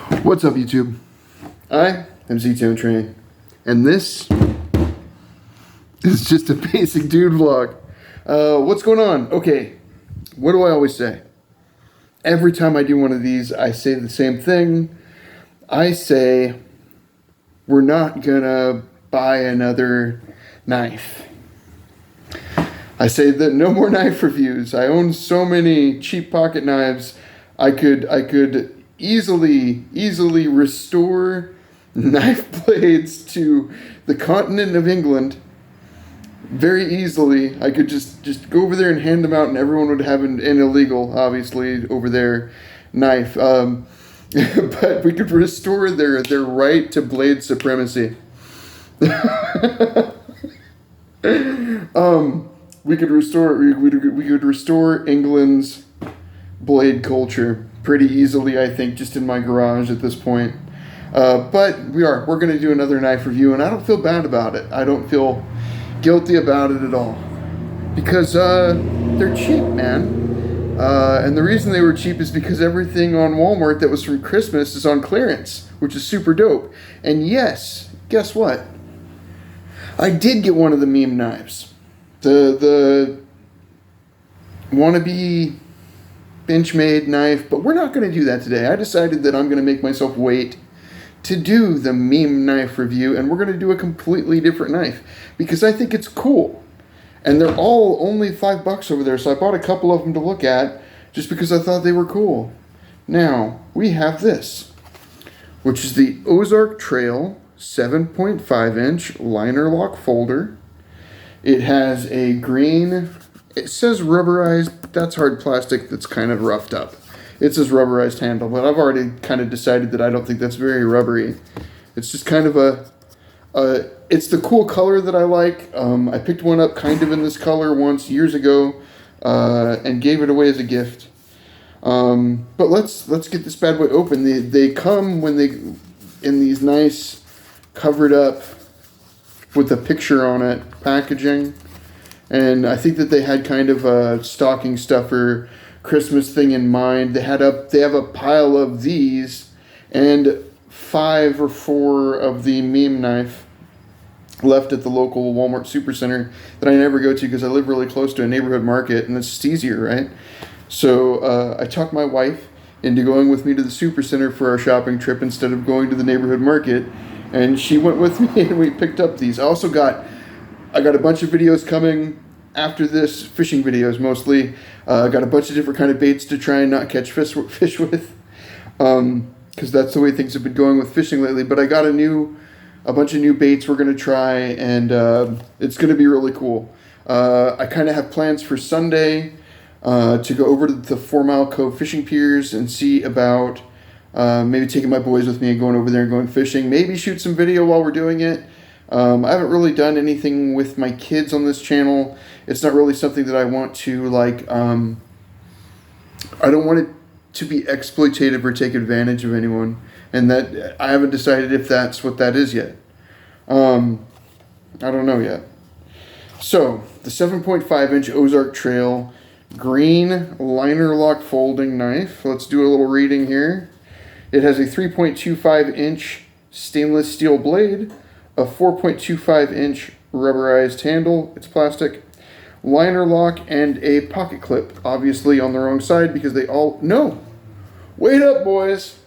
What's up, YouTube? I am Z-Train, and this is just a basic dude vlog. What's going on? Okay, what do I always say? Every time I do one of these, I say the same thing. I say, we're not gonna buy another knife. I say that no more knife reviews. I own so many cheap pocket knives. I could easily restore knife blades to the continent of England very easily. I could just go over there and hand them out, and everyone would have an illegal, obviously, over there knife. But we could restore their right to blade supremacy. We could restore England's blade culture pretty easily, I think, just in my garage at this point. But we're going to do another knife review, and I don't feel bad about it. I don't feel guilty about it at all, because they're cheap, man. And the reason they were cheap is because everything on Walmart that was from Christmas is on clearance, which is super dope. And yes, guess what? I did get one of the meme knives. The wannabe Benchmade knife, but we're not going to do that today. I decided that I'm going to make myself wait to do the meme knife review, and we're going to do a completely different knife because I think it's cool. And they're all only $5 over there, so I bought a couple of them to look at just because I thought they were cool. Now, we have this, which is the Ozark Trail 7.5-inch liner lock folder. It has a green, it says rubberized, that's hard plastic that's kind of roughed up. It says rubberized handle, but I've already kind of decided that I don't think that's very rubbery. It's just kind of it's the cool color that I like. I picked one up kind of in this color once years ago and gave it away as a gift. But let's get this bad boy open. They come in these nice covered up with a picture on it packaging. And I think that they had kind of a stocking stuffer Christmas thing in mind. They have a pile of these and 5 or 4 of the meme knife left at the local Walmart Supercenter that I never go to because I live really close to a neighborhood market, and it's just easier, right? So I talked my wife into going with me to the Supercenter for our shopping trip instead of going to the neighborhood market, and she went with me and we picked up these. I got a bunch of videos coming after this, fishing videos mostly. Got a bunch of different kind of baits to try and not catch fish with, because that's the way things have been going with fishing lately. But I got a bunch of new baits we're going to try, and it's going to be really cool. I kind of have plans for Sunday to go over to the 4 Mile Cove fishing piers and see about maybe taking my boys with me and going over there and going fishing. Maybe shoot some video while we're doing it. I haven't really done anything with my kids on this channel. It's not really something that I want to, like, I don't want it to be exploitative or take advantage of anyone. And that I haven't decided if that's what that is yet. I don't know yet. So, the 7.5-inch Ozark Trail green liner lock folding knife. Let's do a little reading here. It has a 3.25-inch stainless steel blade, a 4.25-inch rubberized handle, it's plastic, liner lock, and a pocket clip, obviously on the wrong side because they all, no, wait up boys.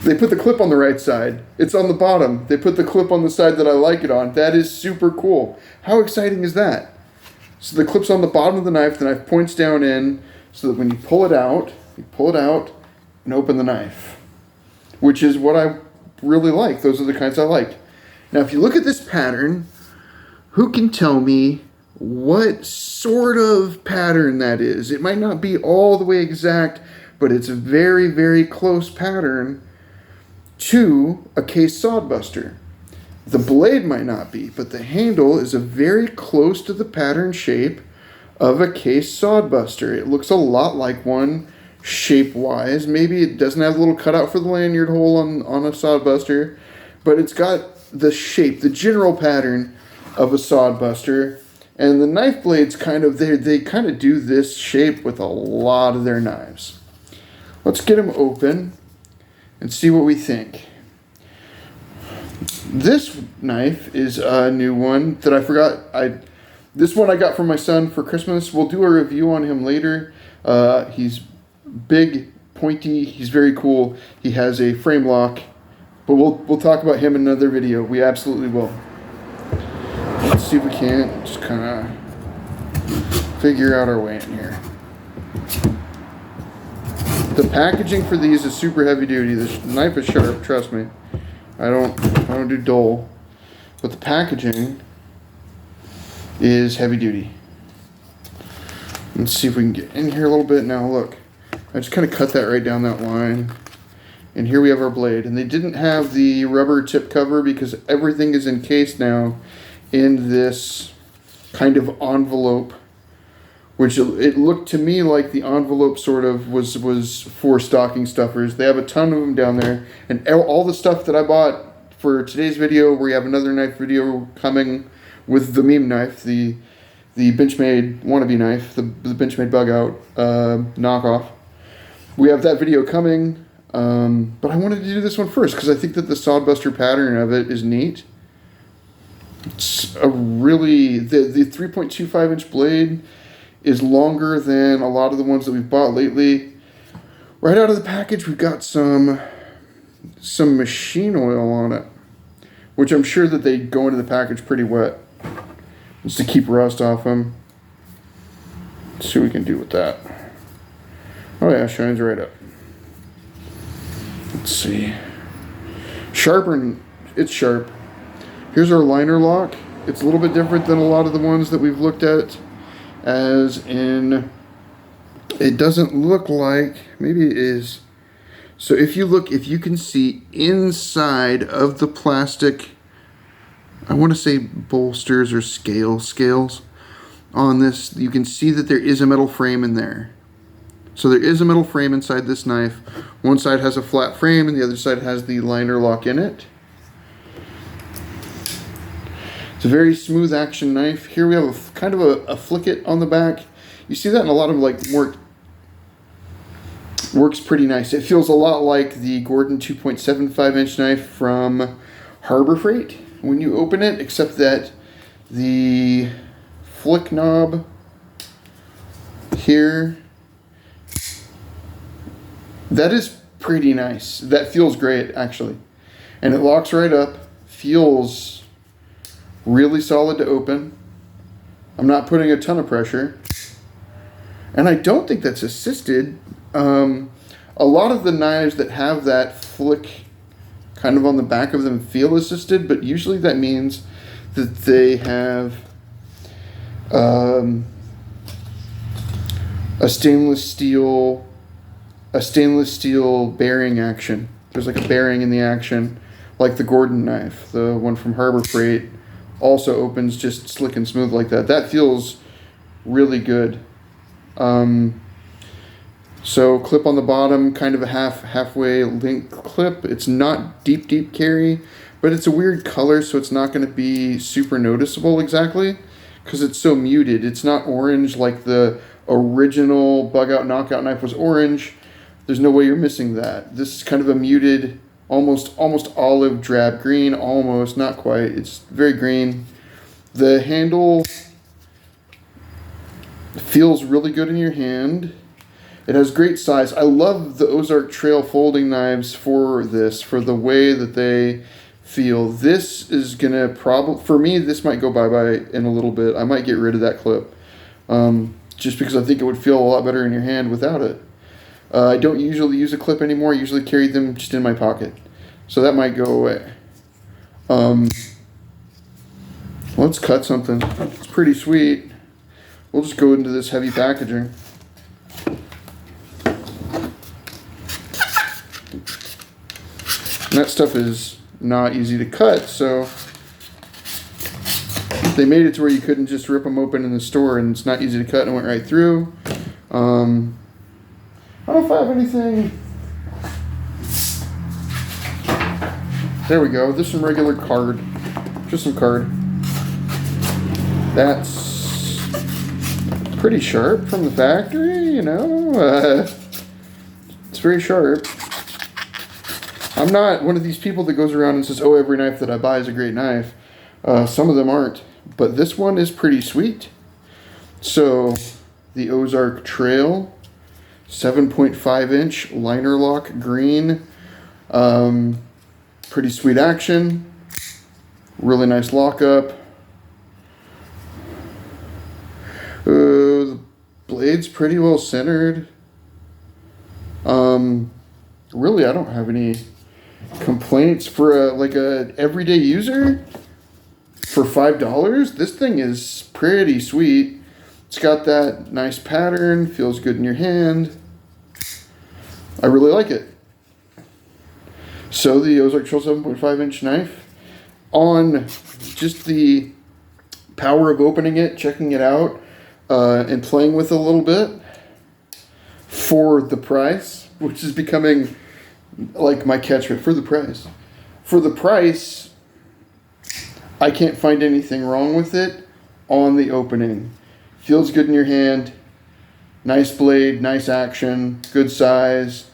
They put the clip on the right side. It's on the bottom. They put the clip on the side that I like it on. That is super cool. How exciting is that? So the clip's on the bottom of the knife points down in, so that when you pull it out and open the knife, which is what I really like. Those are the kinds I like. Now, if you look at this pattern, who can tell me what sort of pattern that is? It might not be all the way exact, but it's a very, very close pattern to a case sodbuster. The blade might not be, but the handle is a very close to the pattern shape of a case sodbuster. It looks a lot like one shape-wise. Maybe it doesn't have a little cutout for the lanyard hole on a sodbuster, but it's got the shape, the general pattern of a sodbuster. And the knife blades kind of, they kind of do this shape with a lot of their knives. let's get them open and see what we think. This knife is a new one that I forgot. This one I got from my son for Christmas. We'll do a review on him later. He's big, pointy. He's very cool. He has a frame lock, but we'll talk about him in another video. We absolutely will. Let's see if we can't just kind of figure out our way in here. The packaging for these is super heavy duty. This knife is sharp, trust me. I don't do dull, but the packaging is heavy duty. Let's see if we can get in here a little bit. Now look, I just kind of cut that right down that line, and here we have our blade. And they didn't have the rubber tip cover because everything is encased now in this kind of envelope, which it looked to me like the envelope sort of was for stocking stuffers. They have a ton of them down there, and all the stuff that I bought for today's video, we have another knife video coming with the meme knife, the Benchmade wannabe knife, the Benchmade bug out knockoff. We have that video coming, but I wanted to do this one first because I think that the sawbuster pattern of it is neat. It's a really, the 3.25 inch blade is longer than a lot of the ones that we've bought lately. Right out of the package, we've got some machine oil on it, which I'm sure that they go into the package pretty wet, just to keep rust off them. Let's see what we can do with that. Oh yeah, shines right up. Let's see. It's sharp. Here's our liner lock. It's a little bit different than a lot of the ones that we've looked at, as in, it doesn't look like, maybe it is. So if you can see inside of the plastic, I want to say bolsters or scales on this, you can see that there is a metal frame in there. So there is a metal frame inside this knife. One side has a flat frame and the other side has the liner lock in it. It's a very smooth action knife. Here we have kind of a flick it on the back. You see that in a lot of works pretty nice. It feels a lot like the Gordon 2.75 inch knife from Harbor Freight when you open it, except that the flick knob here, that is pretty nice. That feels great actually. And it locks right up, feels really solid to open. I'm not putting a ton of pressure. And I don't think that's assisted. A lot of the knives that have that flick kind of on the back of them feel assisted, but usually that means that they have a stainless steel bearing action. There's like a bearing in the action, like the Gordon knife, the one from Harbor Freight, also opens just slick and smooth like that. That feels really good. So clip on the bottom, kind of a halfway length clip. It's not deep carry, but it's a weird color, so it's not going to be super noticeable exactly because it's so muted. It's not orange like the original bug out knockout knife was orange. There's no way you're missing that. This is kind of a muted, almost olive drab green, almost, not quite. It's very green. The handle feels really good in your hand. It has great size. I love the Ozark Trail folding knives for this, for the way that they feel. This is gonna probably, for me, this might go bye-bye in a little bit. I might get rid of that clip, just because I think it would feel a lot better in your hand without it. I don't usually use a clip anymore. I usually carry them just in my pocket. So that might go away. Let's cut something. It's pretty sweet. We'll just go into this heavy packaging. And that stuff is not easy to cut, so they made it to where you couldn't just rip them open in the store, and it's not easy to cut and went right through. I don't know if I have anything. There we go. This is some regular card. Just some card. That's pretty sharp from the factory, you know. It's It's very sharp. I'm not one of these people that goes around and says, oh, every knife that I buy is a great knife. Some of them aren't, but this one is pretty sweet. So the Ozark Trail, 7.5 inch liner lock green. Pretty sweet action. Really nice lockup. The blade's pretty well centered. Really, I don't have any complaints for like a everyday user. For $5, this thing is pretty sweet. It's got that nice pattern, feels good in your hand. I really like it. So the Ozark Trail 7.5 inch knife, on just the power of opening it, checking it out, and playing with it a little bit, for the price, which is becoming like my catchphrase, for the price. For the price, I can't find anything wrong with it on the opening. Feels good in your hand. Nice blade, nice action, good size.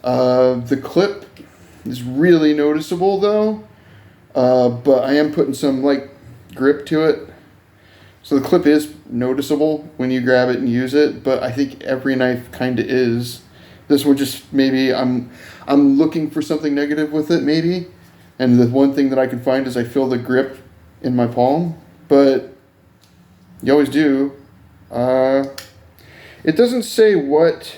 The clip is really noticeable though, but I am putting some like grip to it. So the clip is noticeable when you grab it and use it, but I think every knife kind of is. This one just, maybe I'm looking for something negative with it maybe, and the one thing that I can find is I feel the grip in my palm, but you always do. It doesn't say what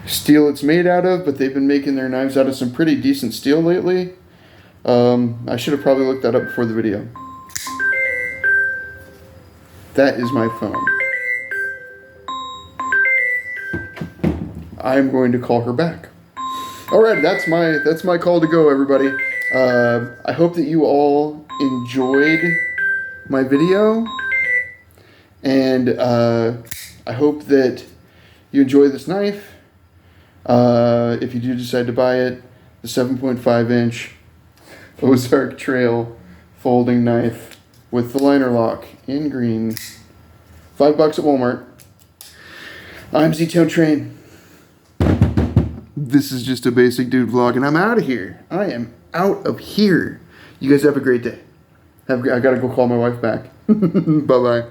steel it's made out of, but they've been making their knives out of some pretty decent steel lately. I should have probably looked that up before the video. That is my phone. I'm going to call her back. All right, that's my call to go, everybody. I hope that you all enjoyed my video, and I hope that you enjoy this knife. If you do decide to buy it, the 7.5 inch Ozark Trail folding knife with the liner lock in green. $5 at Walmart. I'm Z-Town Train. This is just a basic dude vlog, and I'm out of here. I am out of here. You guys have a great day. I gotta go call my wife back. Bye-bye.